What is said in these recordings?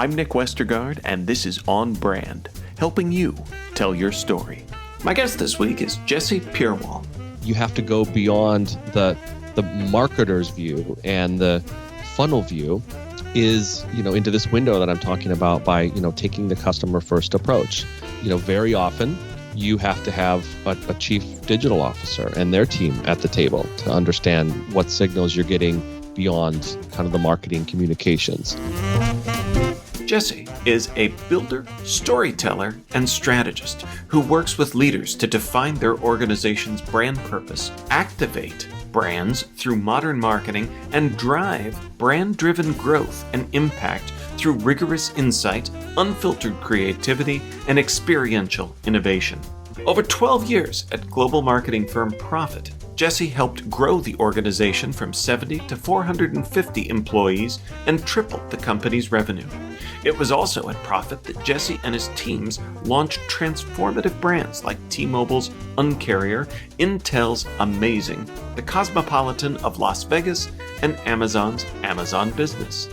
I'm Nick Westergaard, and this is On Brand, helping you tell your story. My guest this week is Jesse Purewal. You have to go beyond the marketer's view and the funnel view is, into this window that I'm talking about by, taking the customer first approach. Very often you have to have a chief digital officer and their team at the table to understand what signals you're getting beyond kind of the marketing communications. Jesse is a builder, storyteller, and strategist who works with leaders to define their organization's brand purpose, activate brands through modern marketing, and drive brand-driven growth and impact through rigorous insight, unfiltered creativity, and experiential innovation. Over 12 years at global marketing firm Profit, Jesse helped grow the organization from 70 to 450 employees and tripled the company's revenue. It was also at Profit that Jesse and his teams launched transformative brands like T-Mobile's Uncarrier, Intel's Amazing, the Cosmopolitan of Las Vegas, and Amazon's Amazon Business.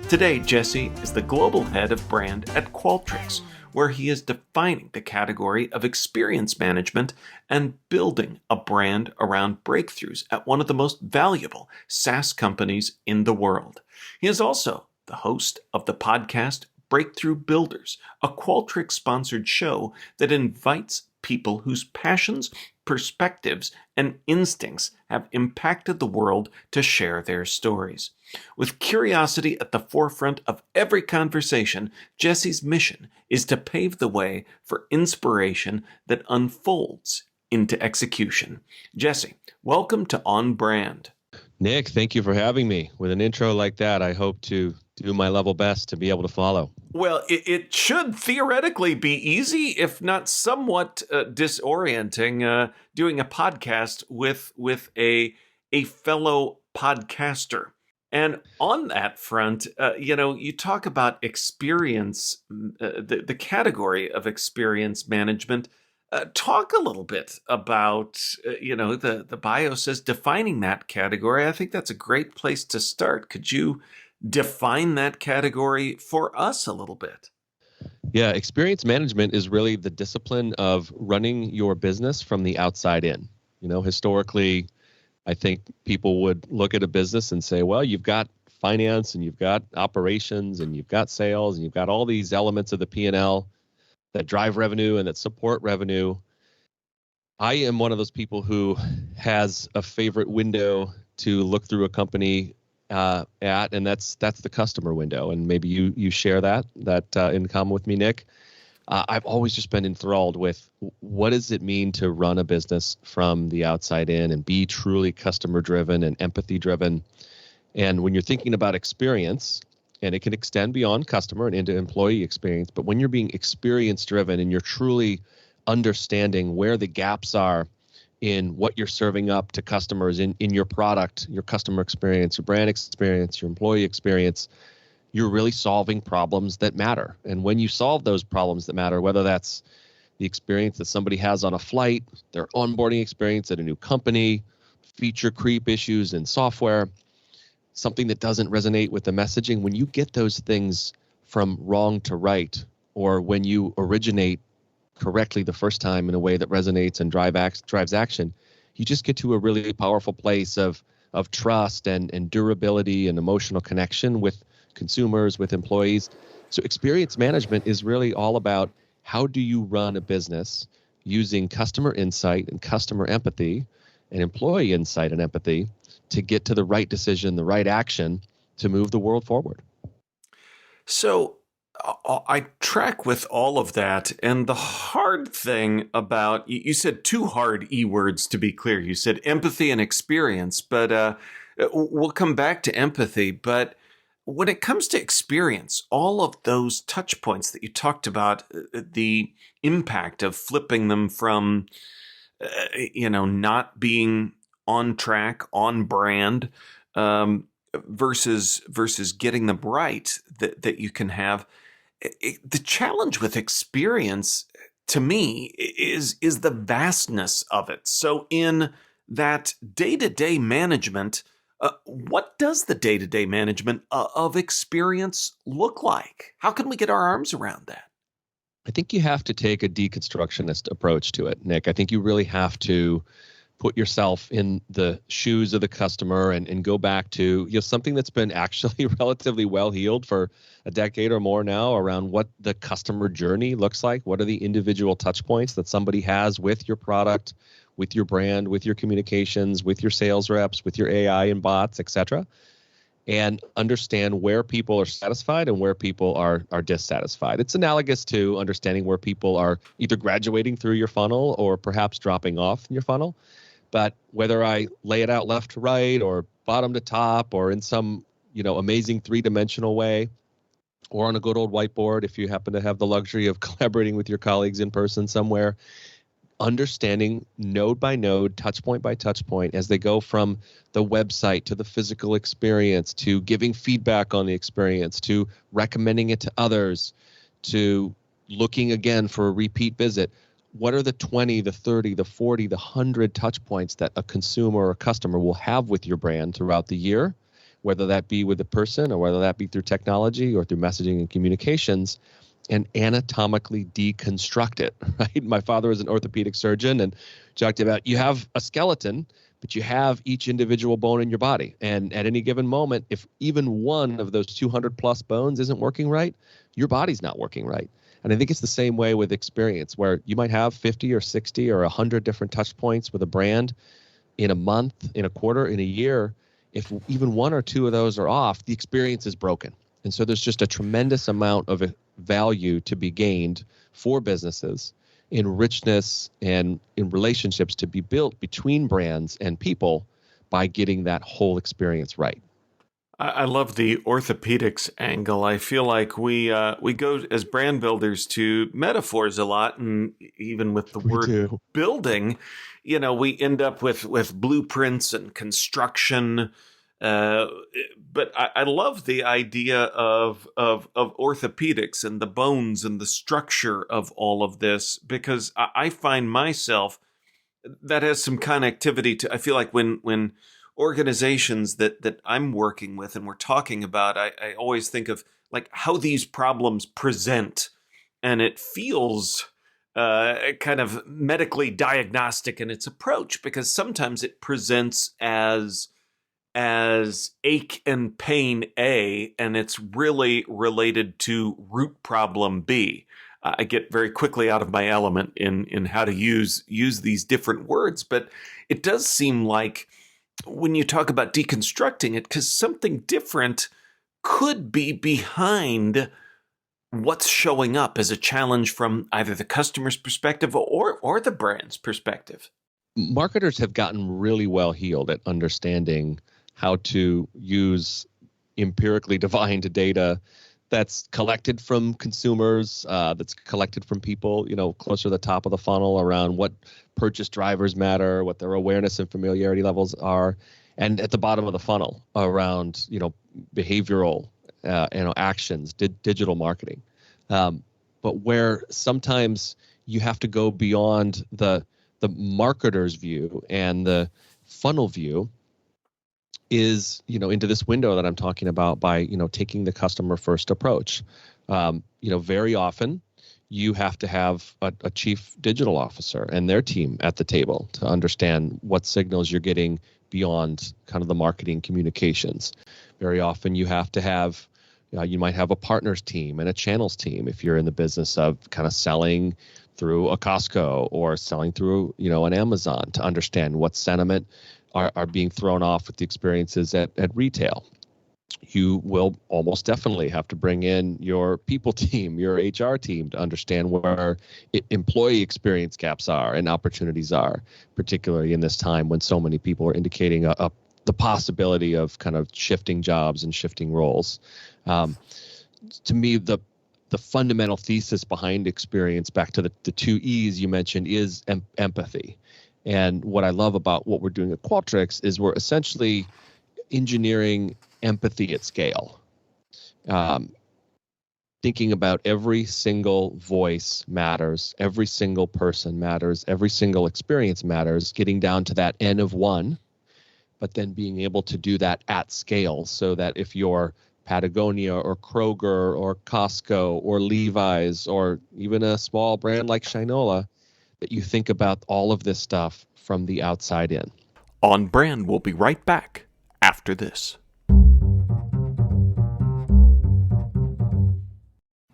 Today, Jesse is the global head of brand at Qualtrics, where he is defining the category of experience management and building a brand around breakthroughs at one of the most valuable SaaS companies in the world. He is also the host of the podcast Breakthrough Builders, a Qualtrics-sponsored show that invites people whose passions, perspectives, and instincts have impacted the world to share their stories. With curiosity at the forefront of every conversation, Jesse's mission is to pave the way for inspiration that unfolds into execution. Jesse, welcome to On Brand. Nick, thank you for having me. With an intro like that, I hope to do my level best to be able to follow. Well, it should theoretically be easy, if not somewhat disorienting, doing a podcast with a fellow podcaster. And on that front, you talk about experience, the category of experience management. Talk a little bit about, the bio says defining that category. I think that's a great place to start. Could you define that category for us a little bit? Yeah, experience management is really the discipline of running your business from the outside in. Historically, I think people would look at a business and say, well, you've got finance and you've got operations and you've got sales and you've got all these elements of the P&L that drive revenue and that support revenue. I am one of those people who has a favorite window to look through a company at, and that's the customer window. And maybe you share that in common with me, Nick. I've always just been enthralled with what does it mean to run a business from the outside in and be truly customer driven and empathy driven. And when you're thinking about experience, and it can extend beyond customer and into employee experience, but when you're being experience driven and you're truly understanding where the gaps are in what you're serving up to customers in your product, your customer experience, your brand experience, your employee experience, you're really solving problems that matter. And when you solve those problems that matter, whether that's the experience that somebody has on a flight, their onboarding experience at a new company, feature creep issues in software, something that doesn't resonate with the messaging, when you get those things from wrong to right, or when you originate correctly the first time in a way that resonates and drives action, you just get to a really powerful place of trust and durability and emotional connection with consumers, with employees. So experience management is really all about how do you run a business using customer insight and customer empathy and employee insight and empathy to get to the right decision, the right action to move the world forward. So I track with all of that. And the hard thing about, you said two hard E words to be clear. You said empathy and experience, but we'll come back to empathy. But when it comes to experience, all of those touch points that you talked about, the impact of flipping them from, not being on track, on brand, versus getting them right, that you can have. The challenge with experience, to me, is the vastness of it. So in that day-to-day management What does the day-to-day management of experience look like? How can we get our arms around that? I think you have to take a deconstructionist approach to it, Nick. I think you really have to put yourself in the shoes of the customer and go back to something that's been actually relatively well healed for a decade or more now around what the customer journey looks like. What are the individual touch points that somebody has with your product, with your brand, with your communications, with your sales reps, with your AI and bots, et cetera, and understand where people are satisfied and where people are dissatisfied. It's analogous to understanding where people are either graduating through your funnel or perhaps dropping off in your funnel. But whether I lay it out left to right or bottom to top or in some, amazing three-dimensional way, or on a good old whiteboard, if you happen to have the luxury of collaborating with your colleagues in person somewhere, understanding node by node, touch point by touch point, as they go from the website to the physical experience, to giving feedback on the experience, to recommending it to others, to looking again for a repeat visit. What are the 20, the 30, the 40, the 100 touch points that a consumer or a customer will have with your brand throughout the year, whether that be with a person or whether that be through technology or through messaging and communications, and anatomically deconstruct it, right? My father is an orthopedic surgeon and talked about you have a skeleton, but you have each individual bone in your body. And at any given moment, if even one of those 200 plus bones isn't working right, your body's not working right. And I think it's the same way with experience, where you might have 50 or 60 or 100 different touch points with a brand in a month, in a quarter, in a year. If even one or two of those are off, the experience is broken. And so there's just a tremendous amount of value to be gained for businesses in richness and in relationships to be built between brands and people by getting that whole experience right. I love the orthopedics angle. I feel like we go as brand builders to metaphors a lot, and even with the word building, we end up with blueprints and construction. But I love the idea of orthopedics and the bones and the structure of all of this, because I find myself that has some connectivity to. I feel like when organizations that I'm working with and we're talking about, I always think of like how these problems present, and it feels kind of medically diagnostic in its approach, because sometimes it presents as ache and pain A, and it's really related to root problem B. I get very quickly out of my element in how to use these different words, but it does seem like when you talk about deconstructing it, because something different could be behind what's showing up as a challenge from either the customer's perspective or the brand's perspective. Marketers have gotten really well heeled at understanding how to use empirically defined data that's collected from consumers, that's collected from people, closer to the top of the funnel around what purchase drivers matter, what their awareness and familiarity levels are, and at the bottom of the funnel around, behavioral, actions, digital marketing. But where sometimes you have to go beyond the marketer's view and the funnel view is, into this window that I'm talking about by, taking the customer first approach. Very often you have to have a chief digital officer and their team at the table to understand what signals you're getting beyond kind of the marketing communications. Very often you have to have, you might have a partners team and a channels team if you're in the business of kind of selling through a Costco or selling through, an Amazon, to understand what sentiment are being thrown off with the experiences at retail. You will almost definitely have to bring in your people team, your HR team, to understand where employee experience gaps are and opportunities are, particularly in this time when so many people are indicating the possibility of kind of shifting jobs and shifting roles. To me, the fundamental thesis behind experience, back to the two E's you mentioned, is empathy. And what I love about what we're doing at Qualtrics is we're essentially engineering empathy at scale. Thinking about every single voice matters, every single person matters, every single experience matters, getting down to that N of one, but then being able to do that at scale so that if you're Patagonia or Kroger or Costco or Levi's or even a small brand like Shinola, that you think about all of this stuff from the outside in. On Brand will be right back after this.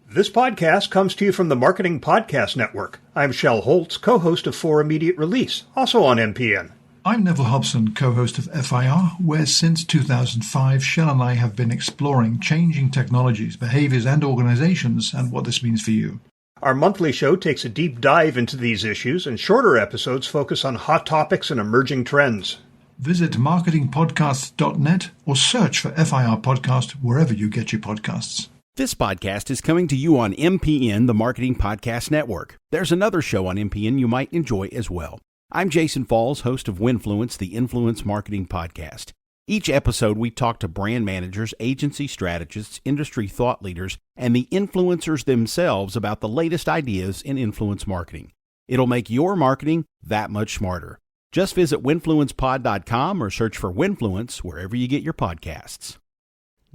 This podcast comes to you from the Marketing Podcast Network. I'm Shel Holtz, co-host of For Immediate Release, also on MPN. I'm Neville Hobson, co-host of FIR, where since 2005, Shel and I have been exploring changing technologies, behaviors, and organizations, and what this means for you. Our monthly show takes a deep dive into these issues, and shorter episodes focus on hot topics and emerging trends. Visit marketingpodcasts.net or search for FIR Podcast wherever you get your podcasts. This podcast is coming to you on MPN, the Marketing Podcast Network. There's another show on MPN you might enjoy as well. I'm Jason Falls, host of Winfluence, the Influence Marketing Podcast. Each episode, we talk to brand managers, agency strategists, industry thought leaders, and the influencers themselves about the latest ideas in influence marketing. It'll make your marketing that much smarter. Just visit winfluencepod.com or search for Winfluence wherever you get your podcasts.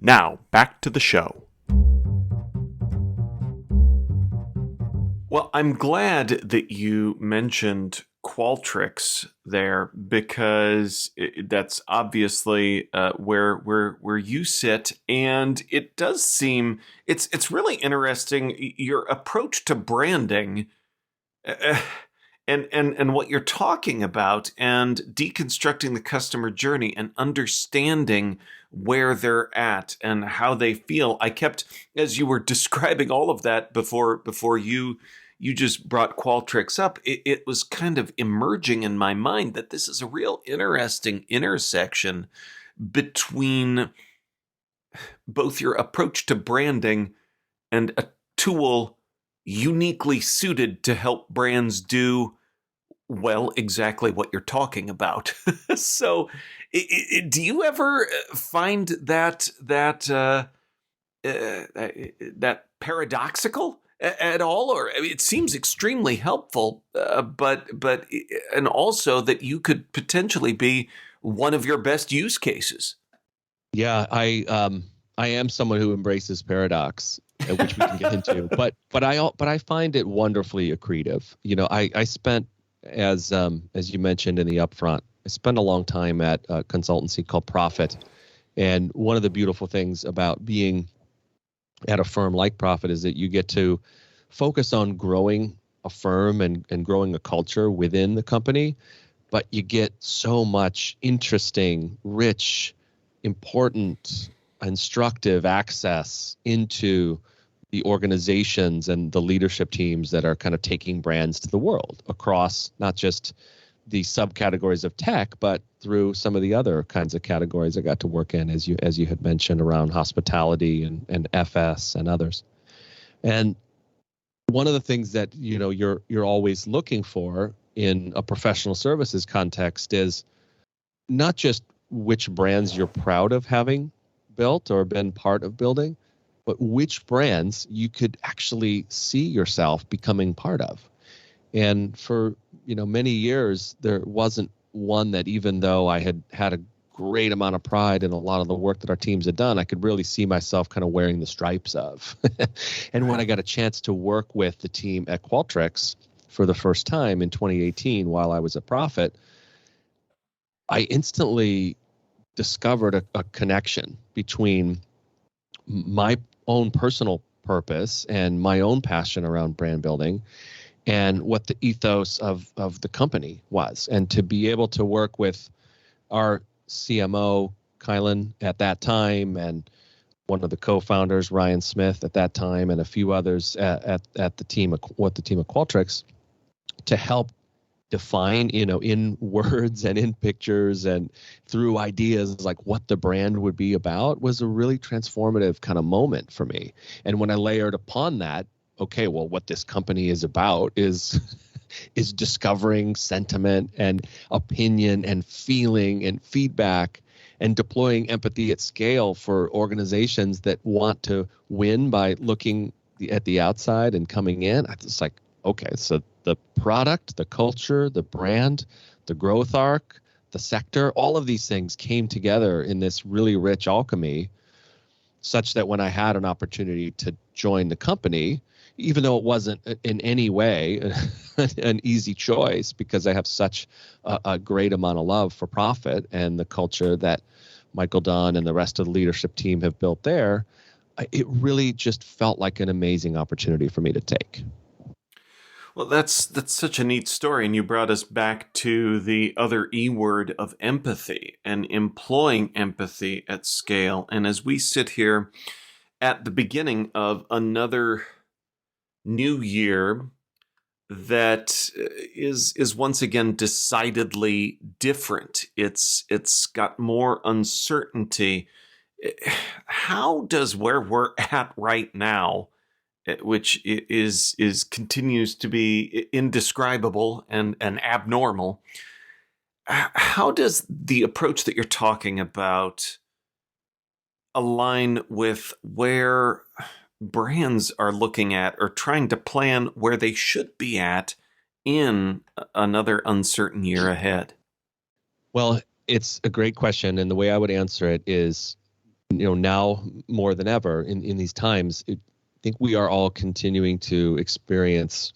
Now, back to the show. Well, I'm glad that you mentioned Qualtrics there, because that's obviously where you sit, and it does seem it's really interesting, your approach to branding, and what you're talking about, and deconstructing the customer journey and understanding where they're at and how they feel. I kept, as you were describing all of that before you just brought Qualtrics up, it was kind of emerging in my mind that this is a real interesting intersection between both your approach to branding and a tool uniquely suited to help brands do, well, exactly what you're talking about. So do you ever find that paradoxical at all, or I mean, it seems extremely helpful, but and also that you could potentially be one of your best use cases? Yeah, I am someone who embraces paradox, which we can get into, but I find it wonderfully accretive. You know, I spent, as you mentioned in the upfront, I spent a long time at a consultancy called Profit, and one of the beautiful things about being at a firm like Profit is that you get to focus on growing a firm and growing a culture within the company, but you get so much interesting, rich, important, instructive access into the organizations and the leadership teams that are kind of taking brands to the world across not just the subcategories of tech, but through some of the other kinds of categories I got to work in, as you had mentioned, around hospitality and FS and others. And one of the things that you're always looking for in a professional services context is not just which brands you're proud of having built or been part of building, but which brands you could actually see yourself becoming part of. And for many years, there wasn't one that, even though I had a great amount of pride in a lot of the work that our teams had done, I could really see myself kind of wearing the stripes of. And when I got a chance to work with the team at Qualtrics for the first time in 2018 while I was at Profit, I instantly discovered a connection between my own personal purpose and my own passion around brand building and what the ethos of the company was. And to be able to work with our CMO, Kylan, at that time, and one of the co-founders, Ryan Smith, at that time, and a few others at the team of Qualtrics, to help define, in words and in pictures and through ideas like what the brand would be about, was a really transformative kind of moment for me. And when I layered upon that, okay, well, what this company is about is discovering sentiment and opinion and feeling and feedback and deploying empathy at scale for organizations that want to win by looking at the outside and coming in. It's like, okay, so the product, the culture, the brand, the growth arc, the sector, all of these things came together in this really rich alchemy, such that when I had an opportunity to join the company, even though it wasn't in any way an easy choice, because I have such a great amount of love for profit and the culture that Michael Dunn and the rest of the leadership team have built there, it really just felt like an amazing opportunity for me to take. Well, that's such a neat story, and you brought us back to the other E word of empathy and employing empathy at scale. And as we sit here at the beginning of another new year that is once again decidedly different, it's got more uncertainty. How does where we're at right now, which is continues to be indescribable and abnormal, how does the approach that you're talking about align with where brands are looking at or trying to plan where they should be at in another uncertain year ahead? Well, it's a great question, and the way I would answer it is, now more than ever in these times, I think we are all continuing to experience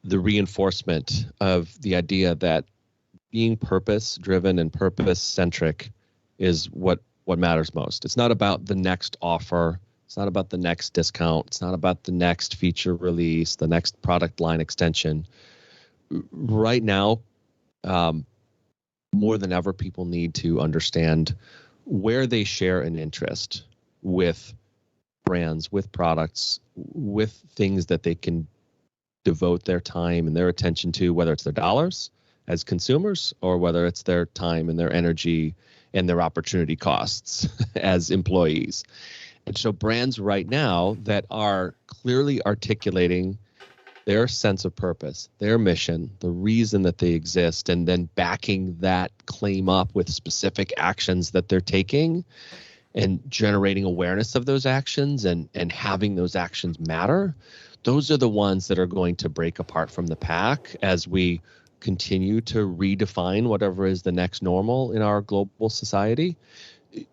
the reinforcement of the idea that being purpose-driven and purpose-centric is what matters most. It's not about the next offer. It's not about the next discount. It's not about the next feature release, the next product line extension. Right now, more than ever, people need to understand where they share an interest with brands, with products, with things that they can devote their time and their attention to, whether it's their dollars as consumers or whether it's their time and their energy and their opportunity costs as employees. And so brands right now that are clearly articulating their sense of purpose, their mission, the reason that they exist, and then backing that claim up with specific actions that they're taking and generating awareness of those actions and having those actions matter, those are the ones that are going to break apart from the pack as we continue to redefine whatever is the next normal in our global society.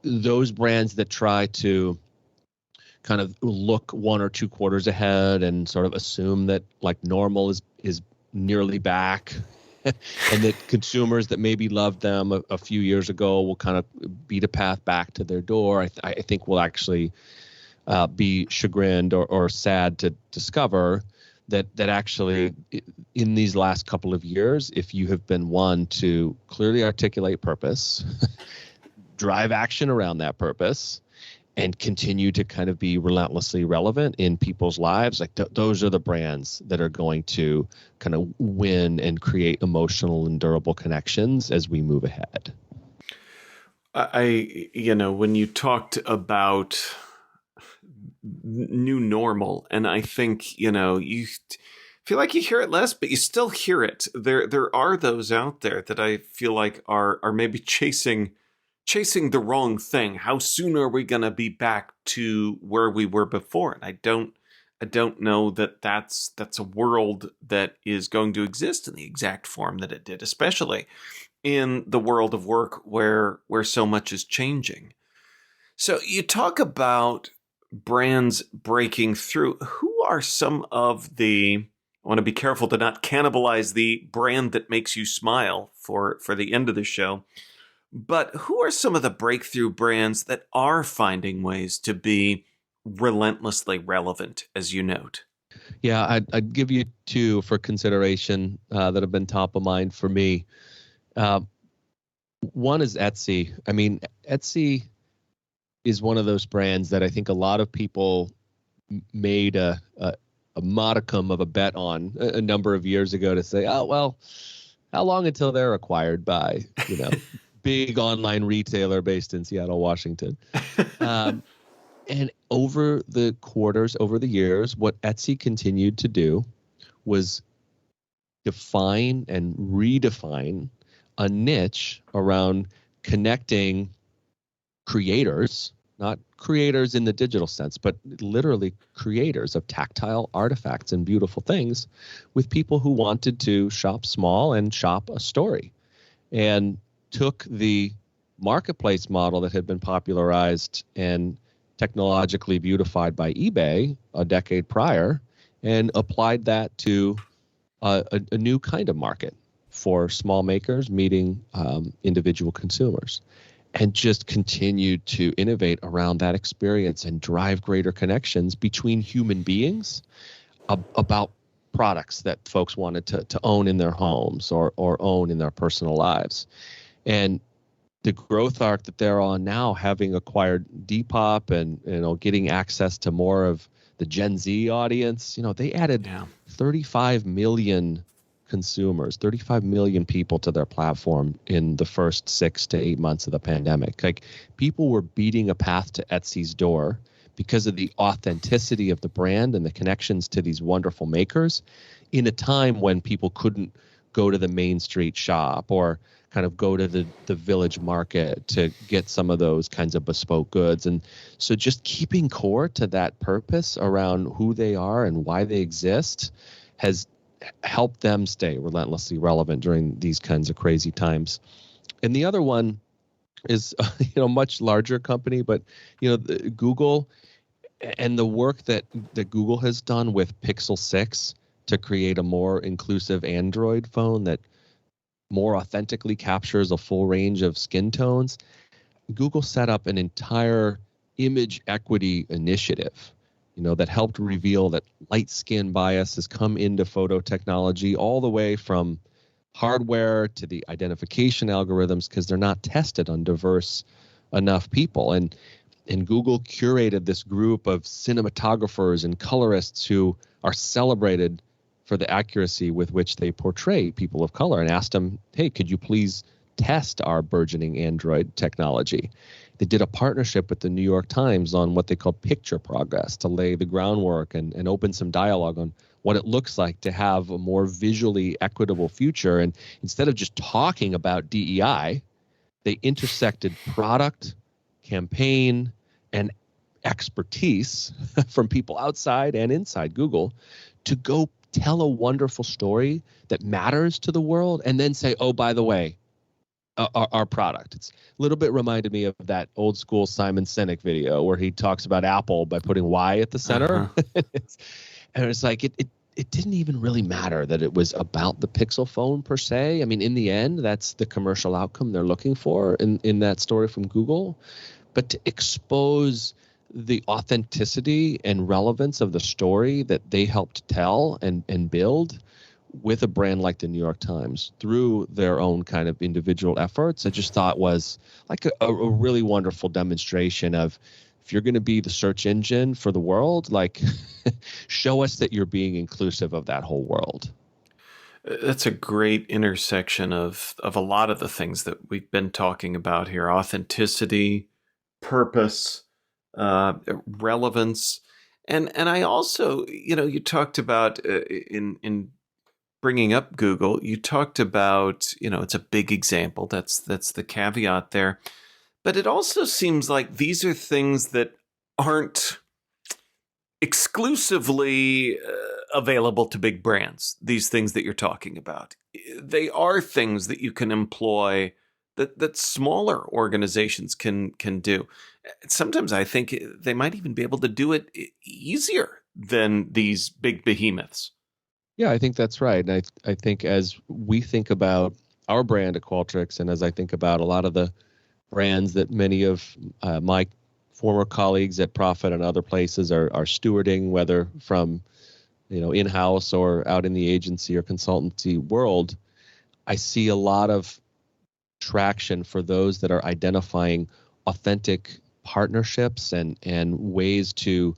Those brands that try to kind of look 1 or 2 quarters ahead and sort of assume that like normal is nearly back and that consumers that maybe loved them a few years ago will kind of beat a path back to their door, I think will actually be chagrined or sad to discover that actually in these last couple of years, if you have been one to clearly articulate purpose, drive action around that purpose, and continue to kind of be relentlessly relevant in people's lives, like those are the brands that are going to kind of win and create emotional and durable connections as we move ahead. When you talked about new normal, and I think, you feel like you hear it less, but you still hear it. There are those out there that I feel like are maybe chasing the wrong thing. How soon are we going to be back to where we were before? And I don't know that that's a world that is going to exist in the exact form that it did, especially in the world of work where so much is changing. So you talk about brands breaking through. Who are some of the, I want to be careful to not cannibalize the brand that makes you smile for the end of the show, but who are some of the breakthrough brands that are finding ways to be relentlessly relevant, as you note? Yeah, I'd give you 2 for consideration that have been top of mind for me. One is Etsy. I mean, Etsy is one of those brands that I think a lot of people made a modicum of a bet on a number of years ago to say, oh, well, how long until they're acquired by, big online retailer based in Seattle, Washington. And over the quarters, over the years, what Etsy continued to do was define and redefine a niche around connecting creators, not creators in the digital sense, but literally creators of tactile artifacts and beautiful things with people who wanted to shop small and shop a story. and took the marketplace model that had been popularized and technologically beautified by eBay a decade prior and applied that to a new kind of market for small makers meeting individual consumers, and just continued to innovate around that experience and drive greater connections between human beings about products that folks wanted to own in their homes or own in their personal lives. And the growth arc that they're on now, having acquired Depop and getting access to more of the Gen Z audience, they added 35 million consumers, 35 million people to their platform in the first 6 to 8 months of the pandemic. Like, people were beating a path to Etsy's door because of the authenticity of the brand and the connections to these wonderful makers in a time when people couldn't go to the main street shop or kind of go to the village market to get some of those kinds of bespoke goods. And so just keeping core to that purpose around who they are and why they exist has helped them stay relentlessly relevant during these kinds of crazy times. And the other one is much larger company, but Google and the work that Google has done with Pixel 6 to create a more inclusive Android phone that more authentically captures a full range of skin tones. Google set up an entire image equity initiative, that helped reveal that light skin bias has come into photo technology all the way from hardware to the identification algorithms, because they're not tested on diverse enough people. And Google curated this group of cinematographers and colorists who are celebrated for the accuracy with which they portray people of color, and asked them, hey, could you please test our burgeoning Android technology? They did a partnership with the New York Times on what they called picture progress to lay the groundwork and open some dialogue on what it looks like to have a more visually equitable future. And instead of just talking about DEI, they intersected product, campaign, and expertise from people outside and inside Google to go tell a wonderful story that matters to the world, and then say, oh, by the way, our product. It's a little bit reminded me of that old school Simon Sinek video where he talks about Apple by putting Y at the center. And it's like, it didn't even really matter that it was about the Pixel phone per se. I mean, in the end, that's the commercial outcome they're looking for in that story from Google. But to expose the authenticity and relevance of the story that they helped tell and build with a brand like the New York Times through their own kind of individual efforts, I just thought was like a really wonderful demonstration of, if you're going to be the search engine for the world, like show us that you're being inclusive of that whole world. That's a great intersection of a lot of the things that we've been talking about here: authenticity, purpose, relevance, and I also, you talked about in bringing up Google, you talked about, it's a big example. That's the caveat there, but it also seems like these are things that aren't exclusively available to big brands. These things that you're talking about, they are things that you can employ that smaller organizations can do. Sometimes I think they might even be able to do it easier than these big behemoths. Yeah, I think that's right. And I think as we think about our brand at Qualtrics, and as I think about a lot of the brands that many of my former colleagues at Profit and other places are stewarding, whether from in-house or out in the agency or consultancy world, I see a lot of traction for those that are identifying authentic partnerships and ways to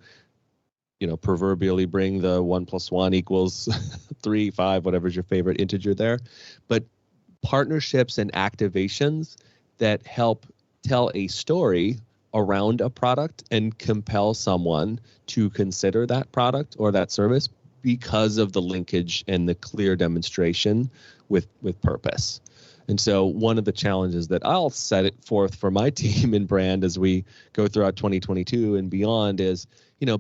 proverbially bring the 1 + 1 = 3, 5, whatever's your favorite integer there, but partnerships and activations that help tell a story around a product and compel someone to consider that product or that service because of the linkage and the clear demonstration with purpose. And so one of the challenges that I'll set it forth for my team and brand as we go throughout 2022 and beyond is,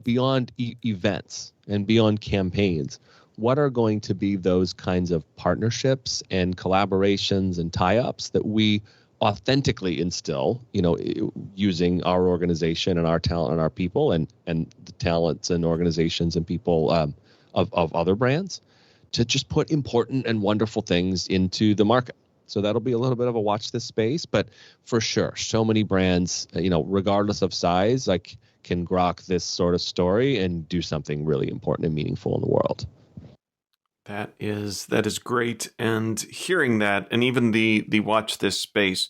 beyond events and beyond campaigns, what are going to be those kinds of partnerships and collaborations and tie-ups that we authentically instill, using our organization and our talent and our people and the talents and organizations and people of other brands to just put important and wonderful things into the market. So that'll be a little bit of a watch this space, but for sure, so many brands, regardless of size, like can grok this sort of story and do something really important and meaningful in the world. That is great. And hearing that, and even the watch this space,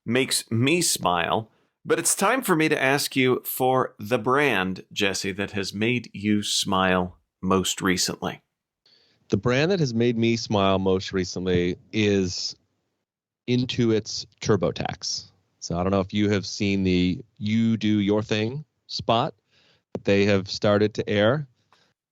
makes me smile. But it's time for me to ask you for the brand, Jesse, that has made you smile most recently. The brand that has made me smile most recently is Intuit's TurboTax. So I don't know if you have seen the "You Do Your Thing" spot that they have started to air.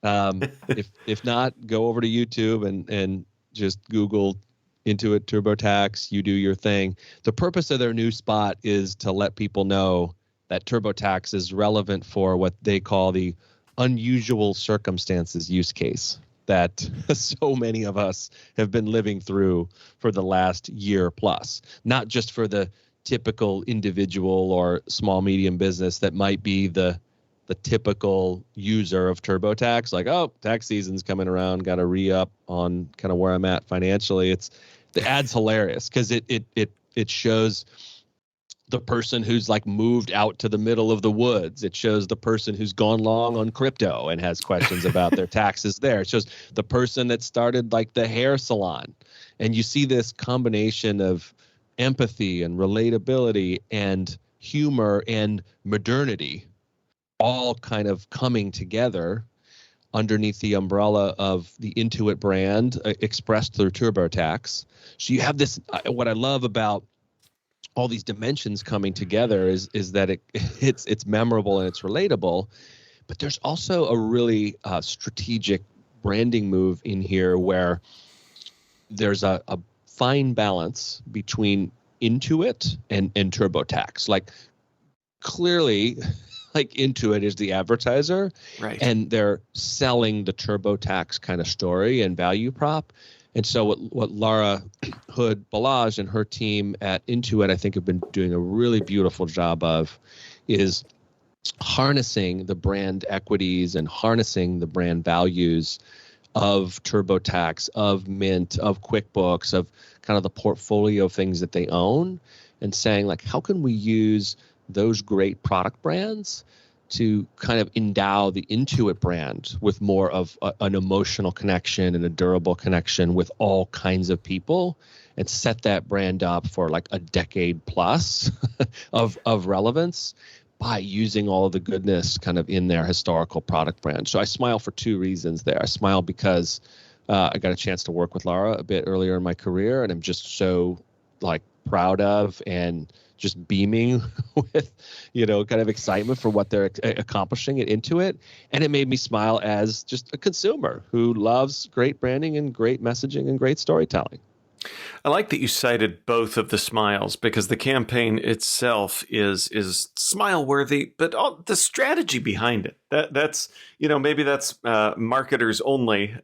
If not, go over to YouTube and just Google Intuit TurboTax, "You Do Your Thing." The purpose of their new spot is to let people know that TurboTax is relevant for what they call the unusual circumstances use case that so many of us have been living through for the last year plus, not just for the typical individual or small, medium business that might be the typical user of TurboTax, like, oh, tax season's coming around, got to re-up on kind of where I'm at financially. The ad's hilarious because it shows the person who's like moved out to the middle of the woods. It shows the person who's gone long on crypto and has questions about their taxes there. It shows the person that started like the hair salon. And you see this combination of empathy and relatability and humor and modernity all kind of coming together underneath the umbrella of the Intuit brand expressed through TurboTax. So you have this, what I love about all these dimensions coming together is that it's memorable and it's relatable, but there's also a really strategic branding move in here where there's a fine balance between Intuit and TurboTax. Like clearly, like Intuit is the advertiser, right? And they're selling the TurboTax kind of story and value prop. And so what Laura Hood-Balazs and her team at Intuit, I think, have been doing a really beautiful job of is harnessing the brand equities and harnessing the brand values of TurboTax, of Mint, of QuickBooks, of kind of the portfolio of things that they own, and saying, like, how can we use those great product brands to kind of endow the Intuit brand with more of an emotional connection and a durable connection with all kinds of people, and set that brand up for like a decade plus of relevance by using all of the goodness kind of in their historical product brand. So I smile for two reasons there. I smile because I got a chance to work with Laura a bit earlier in my career, and I'm just so like proud of and just beaming with, kind of excitement for what they're accomplishing at Intuit. And it made me smile as just a consumer who loves great branding and great messaging and great storytelling. I like that you cited both of the smiles, because the campaign itself is smile worthy, but all the strategy behind it, that's maybe that's marketers only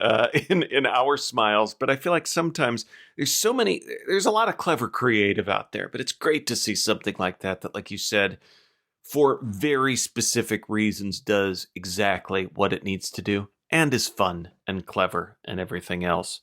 in our smiles, but I feel like sometimes there's a lot of clever creative out there, but it's great to see something like that, like you said, for very specific reasons does exactly what it needs to do and is fun and clever and everything else.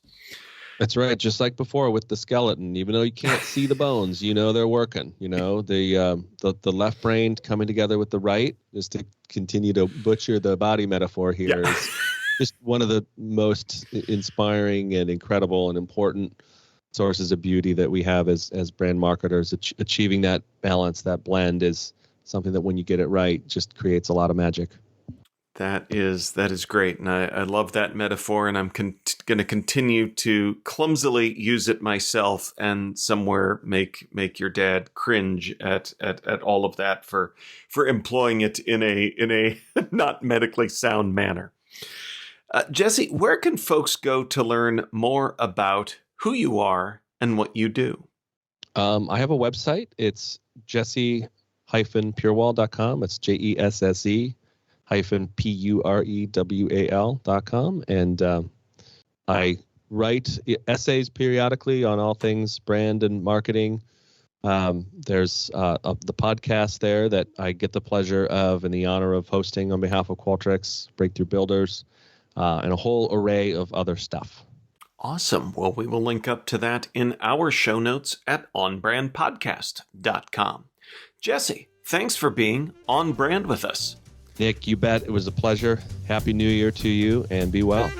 That's right. Just like before with the skeleton, even though you can't see the bones, they're working. The left brain coming together with the right, just to continue to butcher the body metaphor here, is just one of the most inspiring and incredible and important sources of beauty that we have as brand marketers. Achieving that balance, that blend, is something that when you get it right, just creates a lot of magic. That is great, and I love that metaphor, and I'm going to continue to clumsily use it myself, and somewhere make your dad cringe at all of that for employing it in a not medically sound manner. Jesse, where can folks go to learn more about who you are and what you do? I have a website. It's jesse-purewal.com. It's JESSE-PUREWAL.com. And I write essays periodically on all things brand and marketing. There's the podcast there that I get the pleasure of and the honor of hosting on behalf of Qualtrics, Breakthrough Builders, and a whole array of other stuff. Awesome. Well, we will link up to that in our show notes at onbrandpodcast.com. Jesse, thanks for being on brand with us. Nick, you bet. It was a pleasure. Happy New Year to you, and be well.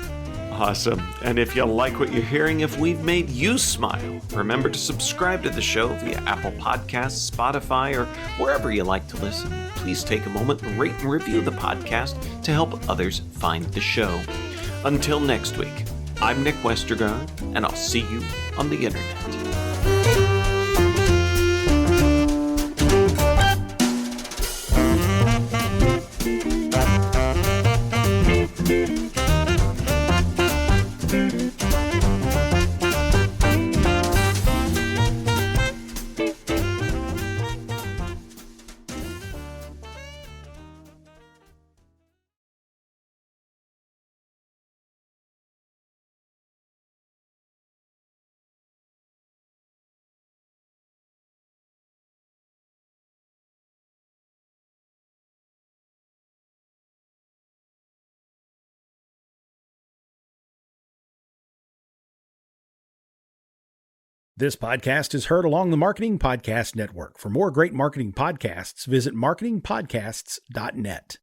Awesome. And if you like what you're hearing, if we've made you smile, remember to subscribe to the show via Apple Podcasts, Spotify, or wherever you like to listen. Please take a moment and rate and review the podcast to help others find the show. Until next week, I'm Nick Westergaard, and I'll see you on the internet. This podcast is heard along the Marketing Podcast Network. For more great marketing podcasts, visit marketingpodcasts.net.